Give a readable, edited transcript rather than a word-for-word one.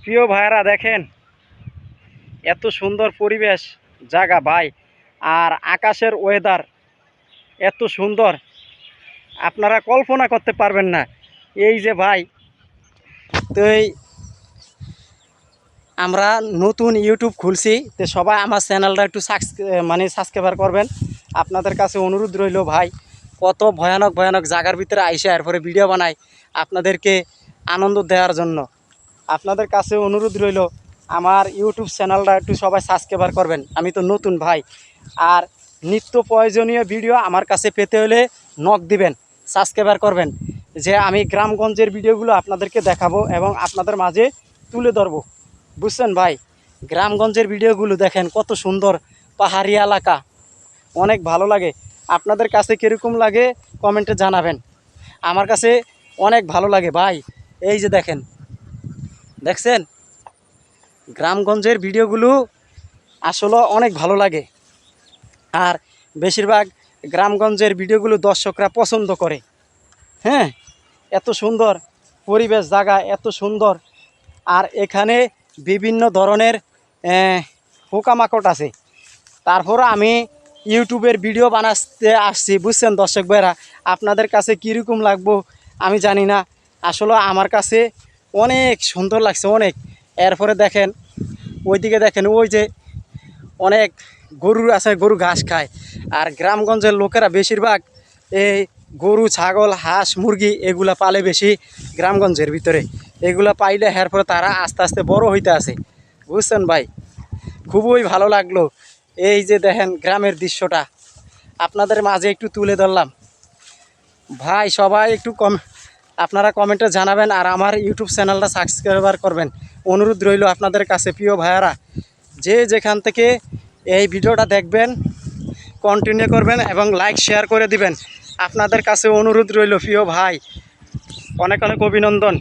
প্রিয় ভাইরা দেখেন এত সুন্দর পরিবেশ জায়গা ভাই, আর আকাশের ওয়েদার এত সুন্দর আপনারা কল্পনা করতে পারবেন না। এই যে ভাই, তো আমরা নতুন ইউটিউব খুলছি, তো সবাই আমার চ্যানেলটা একটু সাবস্ক্রাইবার করবেন। আপনাদের কাছে অনুরোধ রইল ভাই, কত ভয়ানক ভয়ানক জায়গার ভিতরে আইসে এরপরে ভিডিও বানাই আপনাদেরকে আনন্দ দেওয়ার জন্য। আপনাদের কাছে অনুরোধ রইল আমার ইউটিউব চ্যানেলটা একটু সবাই সাবস্ক্রাইবার করবেন। আমি তো নতুন ভাই, আর নিত্য প্রয়োজনীয় ভিডিও আমার কাছে পেতে হলে নক দিবেন, সাবস্ক্রাইবার করবেন, যে আমি গ্রামগঞ্জের ভিডিওগুলো আপনাদেরকে দেখাবো এবং আপনাদের মাঝে তুলে ধরবো। বুঝছেন ভাই, গ্রামগঞ্জের ভিডিওগুলো দেখেন কত সুন্দর, পাহাড়ি এলাকা, অনেক ভালো লাগে। আপনাদের কাছে কীরকম লাগে কমেন্টে জানাবেন। আমার কাছে অনেক ভালো লাগে ভাই। এই যে দেখেন, দেখছেন গ্রামগঞ্জের ভিডিওগুলো আসলে অনেক ভালো লাগে, আর বেশিরভাগ গ্রামগঞ্জের ভিডিওগুলো দর্শকরা পছন্দ করে। হ্যাঁ, এত সুন্দর পরিবেশ, জায়গা এত সুন্দর, আর এখানে বিভিন্ন ধরনের পোকামাকড় আছে। তারপরে আমি ইউটিউবের ভিডিও বানাতে আসছি, বুঝছেন দর্শক ভাইরা, আপনাদের কাছে কীরকম লাগবো আমি জানি না। আসলে আমার কাছে অনেক সুন্দর লাগছে, অনেক। এরপরে দেখেন ওইদিকে, দেখেন ওই যে অনেক গরু আছে, গরু ঘাস খায়। আর গ্রামগঞ্জের লোকেরা বেশিরভাগ এই গরু, ছাগল, হাঁস, মুরগি এগুলা পালে বেশি গ্রামগঞ্জের ভিতরে। এগুলা পাইলে এরপরে তারা আস্তে আস্তে বড় হইতে আছে, বুঝছেন ভাই। খুবই ভালো লাগলো। এই যে দেখেন গ্রামের দৃশ্যটা আপনাদের মাঝে একটু তুলে ধরলাম ভাই। সবাই একটু আপনারা কমেন্টে জানাবেন, আর আমার ইউটিউব চ্যানেলটা সাবস্ক্রাইবার করবেন। অনুরোধ রইল আপনাদের কাছে প্রিয় ভাইয়ারা, যে যেখান থেকে এই ভিডিওটা দেখবেন কন্টিনিউ করবেন এবং লাইক শেয়ার করে দিবেন। আপনাদের কাছে অনুরোধ রইল প্রিয় ভাই, অনেক অনেক অভিনন্দন।